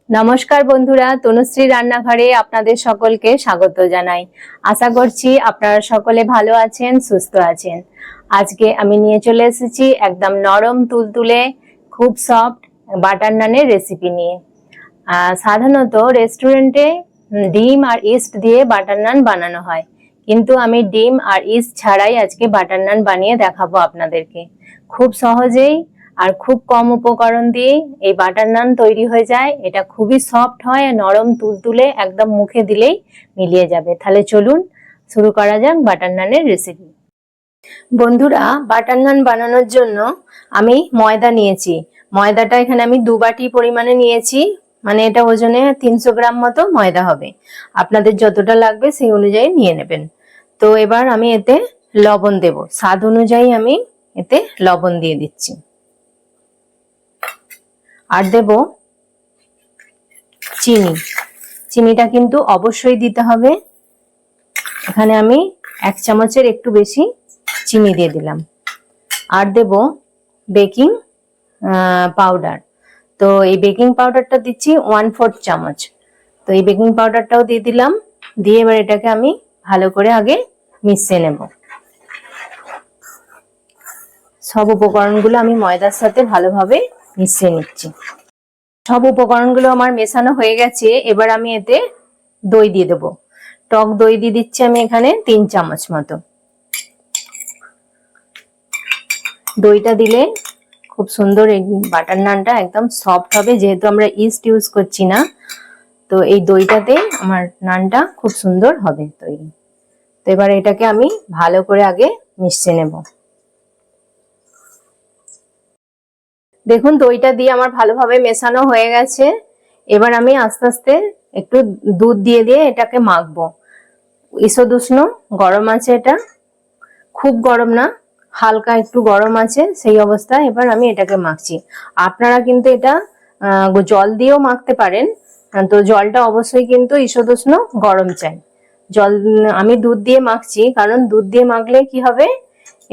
নমস্কার বন্ধুরা, তনুশ্রী রান্নাঘরে আপনাদের সকলকে স্বাগত জানাই। আশা করছি আপনারা সকলে ভালো আছেন, সুস্থ আছেন। আজকে আমি নিয়ে চলে এসেছি একদম নরম তুলতুলে খুব সফট বাটার নানের রেসিপি নিয়ে। সাধারণত রেস্টুরেন্টে ডিম আর ইস্ট দিয়ে বাটার নান বানানো হয়, কিন্তু আমি ডিম আর ইস্ট ছাড়াই আজকে বাটার নান বানিয়ে দেখাবো আপনাদেরকে। খুব সহজেই আর খুব কম উপকরণ দিয়ে এই বাটার নান তৈরি হয়ে যায়। এটা খুবই সফট হয়, নরম তুলতুলে, একদম মুখে দিলেই মিলিয়ে যাবে। তাহলে চলুন শুরু করা যাক বাটার নানের রেসিপি। বন্ধুরা, বাটার নান বানানোর জন্য আমি ময়দা নিয়েছি। ময়দাটা এখানে আমি 2 বাটি পরিমাণে নিয়েছি, মানে এটা ওজনে 300 গ্রাম মতো ময়দা হবে। আপনাদের যতটা লাগবে সেই অনুযায়ী নিয়ে নেবেন। তো এবার আমি এতে লবণ দেব, স্বাদ অনুযায়ী আমি এতে লবণ দিয়ে দিচ্ছি। আর দেব চিনি। চিনিটা কিন্তু অবশ্যই দিতে হবে। এখানে আমি 1 চামচের একটু বেশি চিনি দিয়ে দিলাম। আর দেব বেকিং পাউডার। তো এই বেকিং পাউডারটা দিচ্ছি 1/4 চামচ। তো এই বেকিং পাউডারটাও দিয়ে দিলাম। দিয়ে এবার এটাকে আমি ভালো করে আগে মিশিয়ে নেব। সব উপকরণগুলো আমি ময়দার সাথে ভালোভাবে মিশিয়ে নিচ্ছি। সব উপকরণগুলো আমার মেশানো হয়ে গেছে। এবার আমি এতে দই দিয়ে দেবো। টক দই দিয়ে দিচ্ছি আমি এখানে 3 চামচ মতো। দইটা দিলে খুব সুন্দর এই বাটার নানটা একদম সফট হবে, যেহেতু আমরা ইস্ট ইউজ করছি না। তো এই দইটাতে আমার নানটা খুব সুন্দর হবে তৈরি। তো এবার এটাকে আমি ভালো করে আগে মিশিয়ে নেব। দেখুন, দইটা দিয়ে আমার ভালোভাবে মেশানো হয়ে গেছে। এবার আমি আস্তে আস্তে একটু দুধ দিয়ে দিয়ে এটাকে মাখবো। ঈষৎ উষ্ণ গরম আছে, এটা খুব গরম না, হালকা একটু গরম আছে, সেই অবস্থায় এবার আমি এটাকে মাখছি। আপনারা কিন্তু এটা জল দিয়েও মাখতে পারেন। তো জলটা অবশ্যই কিন্তু ঈষৎ উষ্ণ গরম চাই। জল আমি দুধ দিয়ে মাখছি, কারণ দুধ দিয়ে মাখলে কি হবে,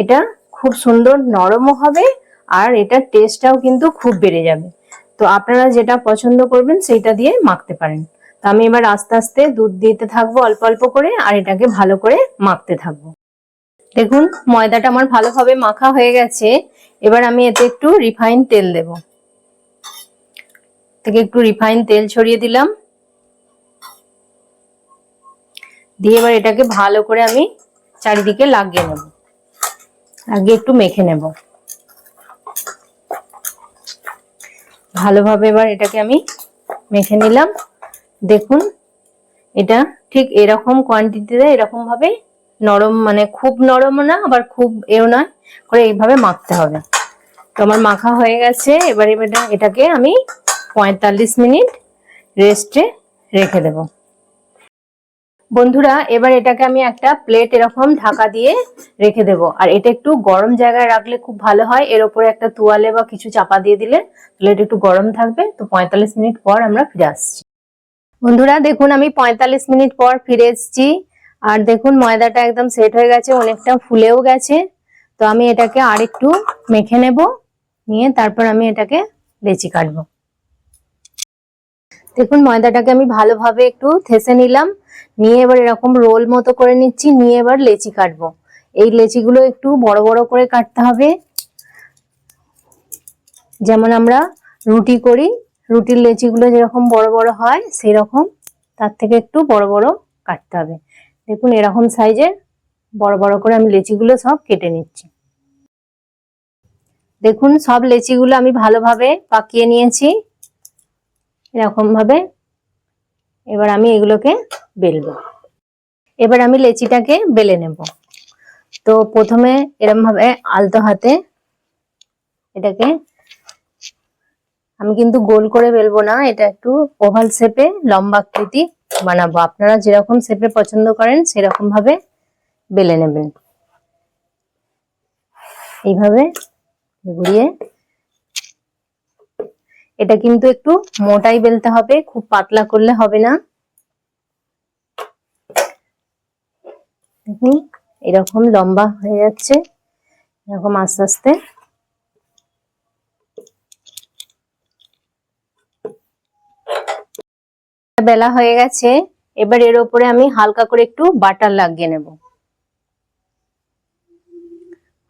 এটা খুব সুন্দর নরমও হবে আর এটার টেস্টটাও কিন্তু খুব বেড়ে যাবে। তো আপনারা যেটা পছন্দ করবেন সেইটা দিয়ে মাখতে পারেন। তো আমি এবার আস্তে আস্তে দুধ দিতে থাকবো অল্প অল্প করে, আর এটাকে ভালো করে মাখতে থাকবো। দেখুন, ময়দাটা আমার ভালোভাবে মাখা হয়ে গেছে। এবার আমি এতে একটু রিফাইন তেল দেব। থেকে একটু রিফাইন তেল ছড়িয়ে দিলাম। দিয়ে এবার এটাকে ভালো করে আমি চারিদিকে লাগিয়ে নেব, লাগিয়ে একটু মেখে নেব ভালোভাবে। এবার এটাকে আমি মেখে নিলাম। দেখুন, এটা ঠিক এরকম কোয়ান্টিটিতে, এরকম ভাবে নরম, মানে খুব নরম না আবার খুব এও নয় করে, এইভাবে মাখতে হবে। তো আমার মাখা হয়ে গেছে। এবার এটাকে আমি 45 মিনিট রেস্টে রেখে দেব। বন্ধুরা, এবার এটাকে আমি একটা প্লেট এরকম ঢাকা দিয়ে রেখে দেব। আর এটা একটু গরম জায়গায় রাখলে খুব ভালো হয়। এর উপরে একটা তোয়ালে বা কিছু চাপা দিয়ে দিলে প্লেট একটু গরম থাকবে। তো 45 মিনিট পর আমরা ফিরে আসছি। বন্ধুরা দেখুন, আমি 45 মিনিট পর ফিরে এসেছি। আর দেখুন, ময়দাটা একদম সেট হয়ে গেছে, অনেকটা ফুলেও গেছে। তো আমি এটাকে আর একটু মেখে নেব, নিয়ে তারপর আমি এটাকে লেচি কাটবো। দেখুন, ময়দাটাকে আমি ভালোভাবে একটু থেসে নিলাম, নিয়ে এবার এরকম রোল মতো করে নিচ্ছি, নিয়ে এবার লেচি কাটবো। এই লেচিগুলো একটু বড় বড় করে কাটতে হবে, যেমন আমরা রুটি করি, রুটির লেচিগুলো যেরকম বড় বড় হয় সেই রকম, তার থেকে একটু বড় বড় কাটতে হবে। দেখুন, এরকম সাইজের বড় বড় করে আমি লেচিগুলো সব কেটে নিচ্ছি। দেখুন, সব লেচিগুলো আমি ভালোভাবে পাকিয়ে নিয়েছি এরকম ভাবে। এবার আমি এগুলোকে বেলবো। এবার আমি লেচিটাকে বেলে নেব। তো প্রথমে এরকম ভাবে আলতো হাতে এটাকে, আমি কিন্তু গোল করে বেলবো না, এটা একটু ওভাল শেপে লম্বা আকৃতি বানাবো। আপনারা যেরকম শেপে পছন্দ করেন সেরকম ভাবে বেলে নেবেন। এইভাবে ঘুরিয়ে, এটা কিন্তু একটু মোটাই বেলতে হবে, খুব পাতলা করলে হবে না। দেখুন, এরকম লম্বা হয়ে যাচ্ছে, এরকম আস্তে আস্তে। বেলা হয়ে গেছে, এবার এর উপরে আমি হালকা করে একটু বাটার লাগিয়ে নেব।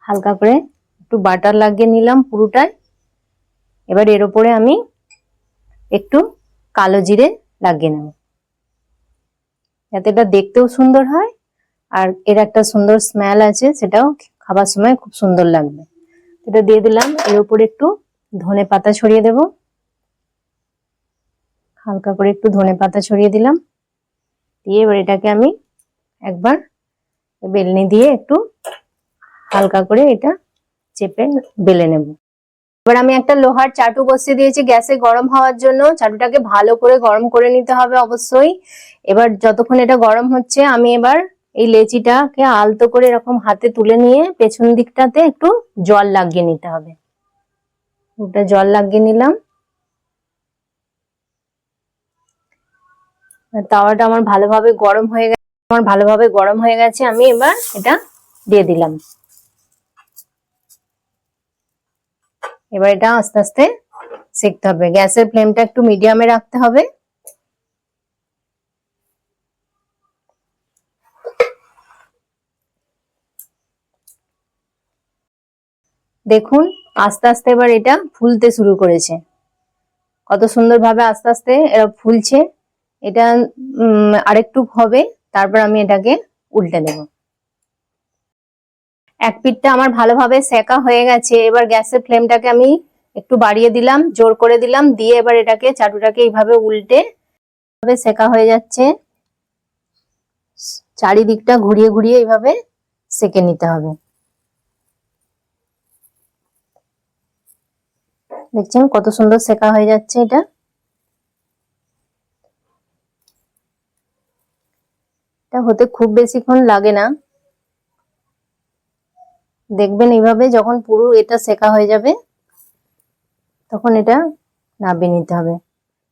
হালকা করে একটু বাটার লাগিয়ে নিলাম পুরোটায়। এবার এর উপরে আমি একটু কালো জিরে লাগিয়ে নেব, যাতে এটা দেখতেও সুন্দর হয় আর এর একটা সুন্দর স্মেল আছে, সেটাও খাবার সময় খুব সুন্দর লাগবে। এটা দিয়ে দিলাম। এর উপরে একটু ধনে পাতা ছড়িয়ে দেব, হালকা করে একটু ধনে পাতা ছড়িয়ে দিলাম। দিয়ে এবার এটাকে আমি একবার বেলনি দিয়ে একটু হালকা করে এটা চেপে বেলে নেব। এবার আমি একটা লোহার চাটু বসিয়ে দিয়েছি গ্যাসে গরম হওয়ার জন্য। চাটুটাকে ভালো করে গরম করে নিতে হবে অবশ্যই। এবার যতক্ষণ এটা গরম হচ্ছে, আমি এবার এই লেচিটাকে আলতো করে এরকম হাতে তুলে নিয়ে পেছন দিকটাতে একটু জল লাগিয়ে নিতে হবে। ওটা জল লাগিয়ে নিলাম। তাওয়াটা আমার ভালোভাবে গরম হয়ে গেছে। আমি এবার এটা দিয়ে দিলাম। এবার এটা আস্তে আস্তে সেকতে হবে। গ্যাসের ফ্লেমটা একটু মিডিয়ামে রাখতে হবে। দেখুন আস্তে আস্তে এবার এটা ফুলতে শুরু করেছে। কত সুন্দর ভাবে আস্তে আস্তে এরা ফুলছে। এটা আরেকটু হবে, তারপর আমি এটাকে উল্টে দেব। এক পিঠটা আমার ভালোভাবে সেকা হয়ে গেছে। এবার গ্যাসের ফ্লেমটাকে আমি একটু বাড়িয়ে দিলাম, জোর করে দিলাম। দিয়ে এবার এটাকে চাটুটাকে এইভাবে উল্টে সেকা হয়ে যাচ্ছে। চারিদিকটা ঘুরিয়ে ঘুরিয়ে এইভাবে সেকে নিতে হবে। দেখছেন কত সুন্দর সেকা হয়ে যাচ্ছে। এটা হতে খুব বেশিক্ষণ লাগে না। দেখবেন এইভাবে যখন পুরো এটা সেকা হয়ে যাবে, তখন এটা নামিয়ে নিতে হবে।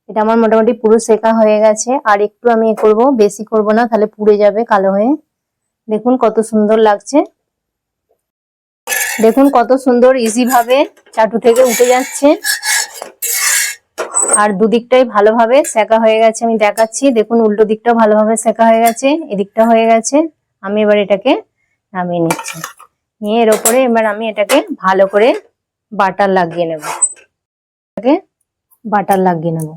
এটা আমার মোটামুটি পুরো সেকা হয়ে গেছে। আর একটু আমি করব, বেশি করব না, তাহলে পুড়ে যাবে কালো হয়ে। দেখুন কত সুন্দর লাগছে। দেখুন কত সুন্দর ইজি ভাবে চাটু থেকে উঠে যাচ্ছে। আর দুদিকটাই ভালোভাবে সেকা হয়ে গেছে। আমি দেখাচ্ছি, দেখুন উল্টো দিকটাও ভালোভাবে সেকা হয়ে গেছে, এদিকটা হয়ে গেছে। আমি এবার এটাকে নামিয়ে নিচ্ছি। নিয়ে এর উপরে এবার আমি এটাকে ভালো করে বাটার লাগিয়ে নেব। বাটার লাগিয়ে নেব।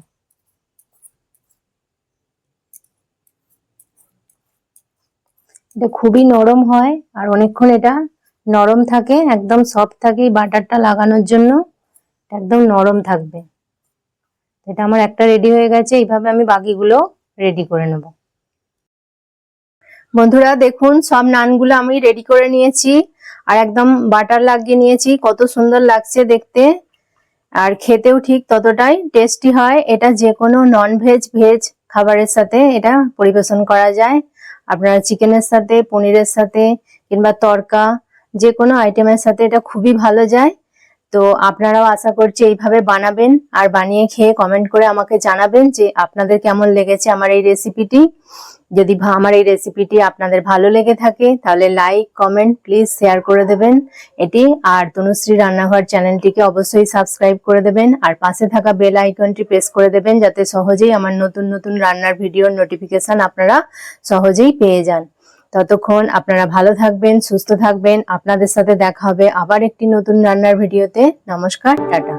এটা খুবই নরম হয় আর অনেকক্ষণ এটা নরম থাকে, একদম সফট থাকে। বাটারটা লাগানোর জন্য একদম নরম থাকবে। এটা আমার একটা রেডি হয়ে গেছে। এইভাবে আমি বাকিগুলো রেডি করে নেব। বন্ধুরা দেখুন সব নানগুলো আমি রেডি করে নিয়েছি আর একদম বাটার লাগিয়ে নিয়েছি। কত সুন্দর লাগছে দেখতে, আর খেতেও ঠিক ততটাই টেস্টি হয়। এটা যে কোনো নন ভেজ ভেজ খাবারের সাথে এটা পরিবেশন করা যায়। আপনারা চিকেনের সাথে, পনিরের সাথে কিংবা তড়কা, যে কোনো আইটেমের সাথে এটা খুবই ভালো যায়। তো আপনারাও আশা করছি এইভাবে বানাবেন আর বানিয়ে খেয়ে কমেন্ট করে আমাকে জানাবেন যে আপনাদের কেমন লেগেছে আমার এই রেসিপিটি। যদি আমার এই রেসিপিটি আপনাদের ভালো লেগে থাকে তাহলে লাইক কমেন্ট প্লিজ শেয়ার করে দেবেন এটি। আর তনুশ্রী রান্নাঘর চ্যানেলটিকে অবশ্যই সাবস্ক্রাইব করে দেবেন আর পাশে থাকা বেল আইকনটি প্রেস করে দেবেন, যাতে সহজেই আমার নতুন নতুন রান্নার ভিডিওর নোটিফিকেশন আপনারা সহজেই পেয়ে যান। ততক্ষণ আপনারা ভালো থাকবেন, সুস্থ থাকবেন। আপনাদের সাথে দেখা হবে আবার একটি নতুন রান্নার ভিডিওতে। নমস্কার, টাটা।